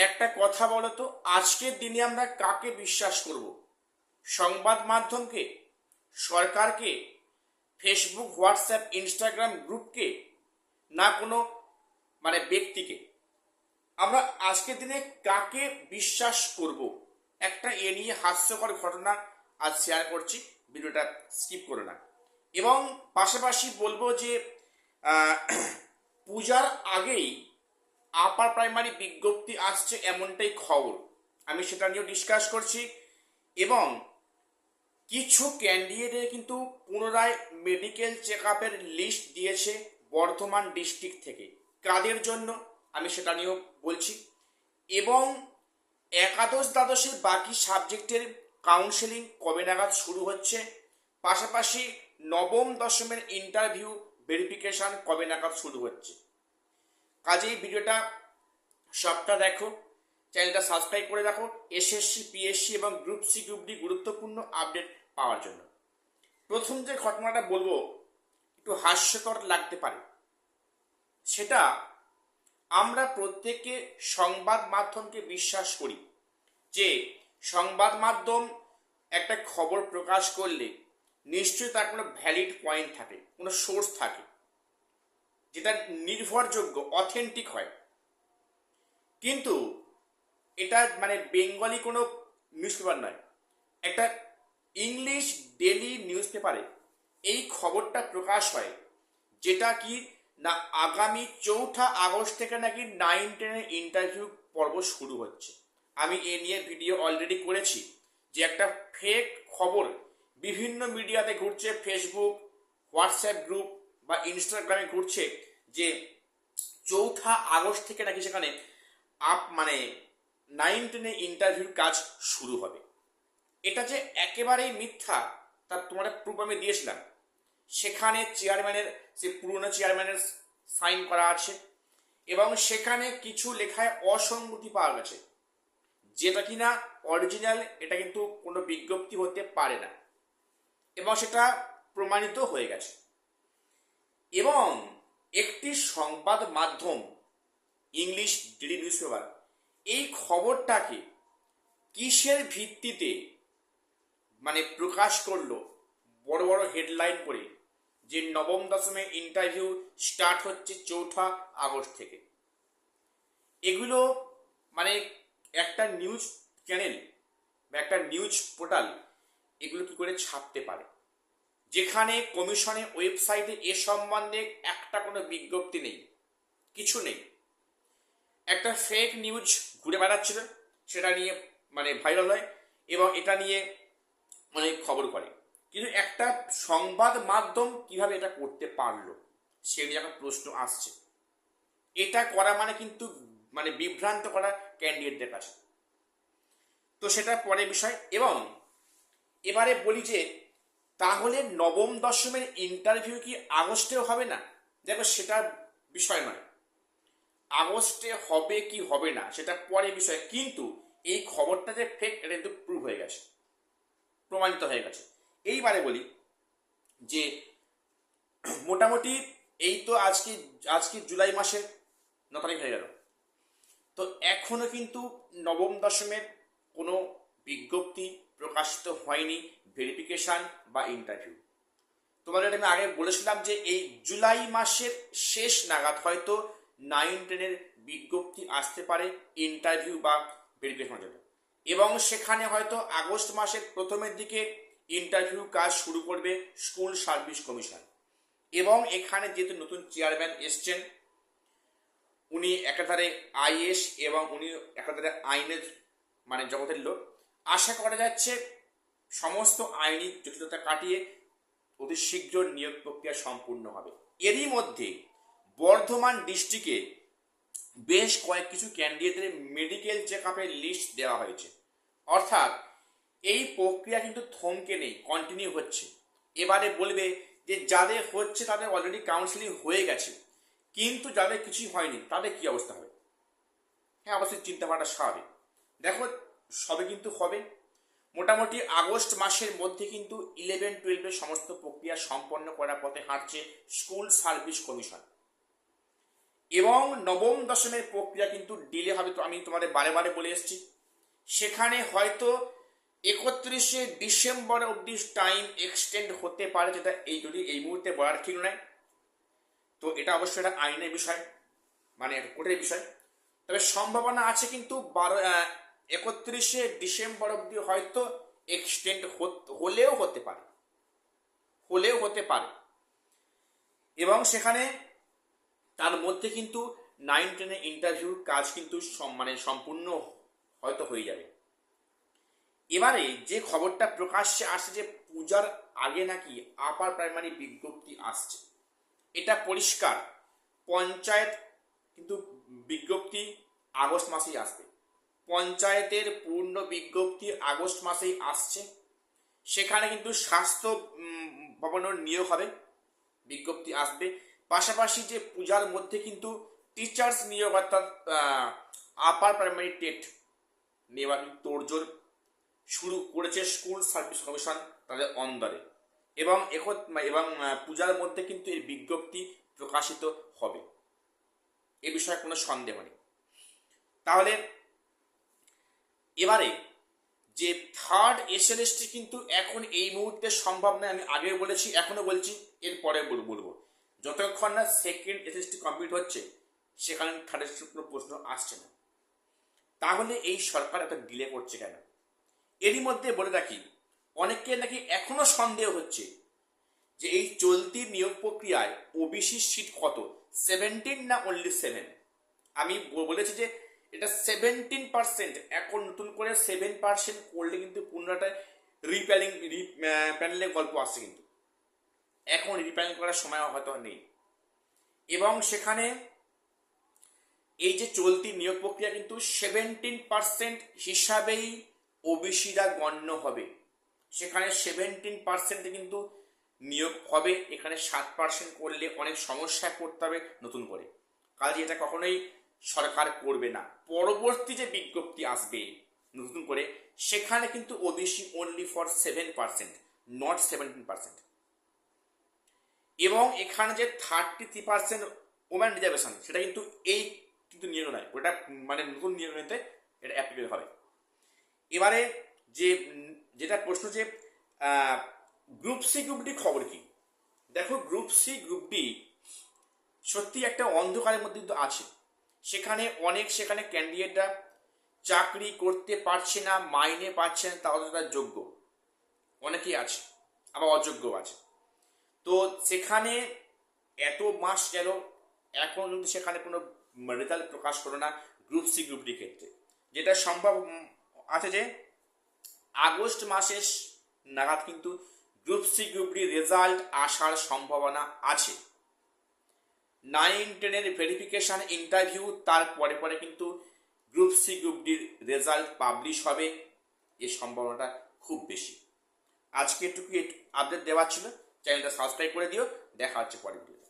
একটা কথা বলো তো, আজকের দিনে আমরা কাকে বিশ্বাস করব? সংবাদ মাধ্যমকে, সরকারকে, ফেসবুক, হোয়াটসঅ্যাপ, ইনস্টাগ্রাম গ্রুপকে, না কোনো ব্যক্তিকে? আমরা আজকের দিনে কাকে বিশ্বাস করব? একটা এ নিয়ে হাস্যকর ঘটনা আজ শেয়ার করছি, ভিডিওটা স্কিপ করো না। এবং পাশাপাশি বলবো যে আহ, পূজার আগেই আপার প্রাইমারি বিজ্ঞপ্তি আসছে এমনটাই খবর, আমি সেটা নিয়েও ডিসকাস করছি। এবং কিছু ক্যান্ডিডেটের কিন্তু পুনরায় মেডিকেল চেক আপের লিস্ট দিয়েছে বর্ধমান ডিস্ট্রিক্ট থেকে, কাদের জন্য আমি সেটা নিয়েও বলছি। এবং একাদশ দ্বাদশের বাকি সাবজেক্টের কাউন্সেলিং কবে নাগাদ শুরু হচ্ছে, পাশাপাশি নবম দশমের ইন্টারভিউ ভেরিফিকেশন কবে নাগাদ শুরু হচ্ছে। কাজেই ভিডিওটা সবটা দেখো, চ্যানেলটা সাবস্ক্রাইব করে রাখো এসএসসি, পিএসসি এবং গ্রুপ সি, গ্রুপ ডি গুরুত্বপূর্ণ আপডেট পাওয়ার জন্য। প্রথম যে ঘটনাটা বলবো একটু হাস্যকর লাগতে পারে, সেটা আমরা প্রত্যেকে সংবাদ মাধ্যমকে বিশ্বাস করি যে সংবাদ মাধ্যম একটা খবর প্রকাশ করলে নিশ্চয়ই তার কোনো ভ্যালিড পয়েন্ট থাকে, কোনো সোর্স থাকে, যেটা নির্ভরযোগ্য, অথেন্টিক হয়। কিন্তু এটা বেঙ্গলি কোনো নিউজ পেপার নয়, একটা ইংলিশ ডেলি নিউজ পেপারে এই খবরটা প্রকাশ হয়, যেটা কি না আগামী 4 আগস্ট থেকে নাকি 9-10 ইন্টারভিউ পর্ব শুরু হচ্ছে। আমি এ নিয়ে ভিডিও অলরেডি করেছি, যে একটা ফেক খবর বিভিন্ন মিডিয়াতে ঘুরছে, ফেসবুক, হোয়াটসঅ্যাপ গ্রুপ বা ইনস্টাগ্রামে ঘুরছে, যে 4 আগস্ট থেকে নাকি সেখানে আপ 9-10 ইন্টারভিউর কাজ শুরু হবে। এটা যে একেবারেই মিথ্যা তার তোমাদের প্রুফ আমি দিয়েছিলাম। সেখানে চেয়ারম্যানের, সে পুরনো চেয়ারম্যানের সাইন করা আছে, এবং সেখানে কিছু লেখায় অসঙ্গতি পাওয়া গেছে, যেটা কিনা অরিজিনাল, এটা কিন্তু কোনো বিজ্ঞপ্তি হতে পারে না, এবং সেটা প্রমাণিত হয়ে গেছে। এবং একটি সংবাদ মাধ্যম, ইংলিশ ডেলি নিউজ পেপার, এই খবরটাকে কিসের ভিত্তিতে প্রকাশ করলো বড় বড় হেডলাইন করে, যে নবম দশমে ইন্টারভিউ স্টার্ট হচ্ছে 4 আগস্ট থেকে? এগুলো মানে একটা নিউজ চ্যানেল বা একটা নিউজ পোর্টাল এগুলো কি করে ছাপতে পারে, যেখানে কমিশনের ওয়েবসাইটে এ সম্বন্ধে একটা কোনো বিজ্ঞপ্তি নেই, কিছু নেই। একটা ফেক নিউজ ঘুরে বেড়াচ্ছিল, সেটা নিয়ে ভাইরাল হয়, এবং এটা নিয়ে খবর করে। কিন্তু একটা সংবাদ মাধ্যম কিভাবে এটা করতে পারলো, সে নিয়ে একটা প্রশ্ন আসছে। এটা করা কিন্তু বিভ্রান্ত করা ক্যান্ডিডেটদের কাছে। তো সেটা পরে বিষয়। এবং এবারে বলি যে তাহলে নবম দশমের ইন্টারভিউ কি আগস্টেও হবে না? দেখো, সেটা বিষয় নয়, আগস্টে হবে কি হবে না সেটা পরে বিষয়, কিন্তু এই খবরটা যে ফেক এটা কিন্তু প্রুভ হয়ে গেছে, প্রমাণিত হয়ে গেছে। এইবারে বলি যে মোটামুটি এই তো আজকে আজকে জুলাই মাসের 9 তারিখ হয়ে গেল, তো এখনো কিন্তু নবম দশমের কোনো বিজ্ঞপ্তি প্রকাশিত হয়নি, ভেরিফিকেশন বা ইন্টারভিউ। তোমাদের আমি আগে বলেছিলাম যে এই জুলাই মাসের শেষ নাগাদ হয়তো 9-10 বিজ্ঞপ্তি আসতে পারে ইন্টারভিউ বা ভেরিফিকেশনের জন্য, এবং সেখানে হয়তো আগস্ট মাসের প্রথমের দিকে ইন্টারভিউ কাজ শুরু করবে স্কুল সার্ভিস কমিশন। এবং এখানে যেহেতু নতুন চেয়ারম্যান এসছেন, উনি একাধারে আইএস এবং উনি একাধারে আইনের জগতের লোক, আশা করা যাচ্ছে সমস্ত আইনি জটিলতা কাটিয়ে অতি শীঘ্র নিয়োগ প্রক্রিয়া সম্পূর্ণ হবে। এরই মধ্যে বর্ধমান ডিস্ট্রিক্টে বেশ কিছু ক্যান্ডিডেটের মেডিকেল চেক আপের লিস্ট দেওয়া হয়েছে। অর্থাৎ এই প্রক্রিয়া কিন্তু থমকে নেই, কন্টিনিউ হচ্ছে। এবারে বলবে যে যাদের হচ্ছে তাদের অলরেডি কাউন্সিলিং হয়ে গেছে, কিন্তু যাদের কিছুই হয়নি তাদের কি অবস্থা হবে? হ্যাঁ, অবশ্যই চিন্তা করাটা স্বাভাবিক। দেখো, সবে কিন্তু হবে। মোটামুটি আগস্ট মাসের মধ্যে কিন্তু 11-12 সমস্ত প্রক্রিয়া সম্পন্ন করার পথে হাঁটছে স্কুল সার্ভিস কমিশন। এবং নবম দশমের প্রক্রিয়া কিন্তু ডিলে হবে, তো আমি তোমাদের বারে বারে বলে এসেছি। সেখানে হয়তো 31শে ডিসেম্বর অবধি টাইম এক্সটেন্ড হতে পারে, যেটা যদি এই মুহূর্তে বলার ঠিক নয়। তো এটা অবশ্যই একটা আইনের বিষয়, মানে কোর্টের বিষয়। তবে সম্ভাবনা আছে কিন্তু 31শে ডিসেম্বর অবধি হয়তো এক্সটেন্ড হলেও হতে পারে। এবং সেখানে তার মধ্যে কিন্তু 9-10 ইন্টারভিউর কাজ কিন্তু মানে সম্পূর্ণ হয়তো হয়ে যাবে। এবারে যে খবরটা প্রকাশ্যে আসছে যে পূজার আগে নাকি আপার প্রাইমারি বিজ্ঞপ্তি আসছে, এটা পরিষ্কার। পঞ্চায়েত কিন্তু বিজ্ঞপ্তি আগস্ট মাসেই আসবে, পঞ্চায়েতের পূর্ণ বিজ্ঞপ্তি আগস্ট মাসেই আসছে। সেখানে কিন্তু স্বাস্থ্য ভবনের নিয়োগ হবে, বিজ্ঞপ্তি আসবে। পাশাপাশি যে পূজার মধ্যে কিন্তু টিচার্স নিয়োগ অর্থাৎ আপার প্রাইমারি টেট নেওয়ার তোড়জোড় শুরু করেছে স্কুল সার্ভিস কমিশন তাদের অন্দরে। এবং পূজার মধ্যে কিন্তু এর বিজ্ঞপ্তি প্রকাশিত হবে, এ বিষয়ে কোনো সন্দেহ নেই। তাহলে এবারে যে থার্ড এসএলএসটি কিন্তু এখন এই মুহূর্তে সম্ভব নয়, আমি আগেও বলেছি এখনো বলছি, এরপরে বলবো। যতক্ষণ না সেকেন্ড এসএলএসটি কমপ্লিট হচ্ছে সেখানে থার্ড এসএলএসটির কোনো প্রশ্ন আসছে না। তাহলে এই সরকার এত ডিলে করছে কেন? এরই মধ্যে বলে রাখি, অনেকের নাকি এখনো সন্দেহ হচ্ছে যে এই চলতি নিয়োগ প্রক্রিয়ায় ওবিসি সিট কত, 17 না অনলি 7। আমি বলেছি যে এটা 17%, এখন নতুন করে 7% করলে কিন্তু পুনরায় প্যানেলের গল্প আসছে, কিন্তু এখন রিপ্যানেল করার সময় হয়তো নেই। এবং সেখানে এই যে চলতি নিয়োগ প্রক্রিয়া কিন্তু 17% হিসাবেই ওবিসিরা গণ্য হবে। সেখানে 17% কিন্তু নিয়োগ হবে, এখানে 7% করলে অনেক সমস্যায় পড়তে হবে নতুন করে। কাজে এটা কখনোই সরকার করবে না। পরবর্তী যে বিজ্ঞপ্তি আসবে নতুন করে, সেখানে কিন্তু ওবিসি অনলি ফর 7%, নট 17%। এবং এখানে যে 33% ওম্যান রিজার্ভেশন, সেটা কিন্তু এই কিন্তু নিয়োগ নয়, ওটা মানে নতুন নিয়োগ নিতে এটা অ্যাপ্লিকেবল হবে। এবারে যেটা প্রশ্ন যে গ্রুপ সি গ্রুপ ডি খবর কি? দেখো, গ্রুপ সি গ্রুপ ডি সত্যি একটা অন্ধকারের মধ্যে কিন্তু আছে। সেখানে ক্যান্ডিডেটরা চাকরি করতে পারছে না, মাইনে পাচ্ছে না, তাহলে তার যোগ্য অনেকেই আছে, আবার অযোগ্য আছে। তো সেখানে এত মাস গেল, এখন কিন্তু সেখানে কোনো রেজাল্ট প্রকাশ করো না গ্রুপ সি গ্রুপ ডি ক্ষেত্রে। যেটা সম্ভব আছে যে আগস্ট মাসের নাগাদ কিন্তু group C group D result আসার সম্ভাবনা আছে। 9-10 ভেরিফিকেশন ইন্টারভিউ, তার পরে কিন্তু গ্রুপ সি গ্রুপ ডির রেজাল্ট পাবলিশ হবে, এর সম্ভাবনাটা খুব বেশি। আজকে একটু আপডেট দেওয়া ছিল, চ্যানেলটা সাবস্ক্রাইব করে দিও। দেখা হচ্ছে পরের ভিডিও।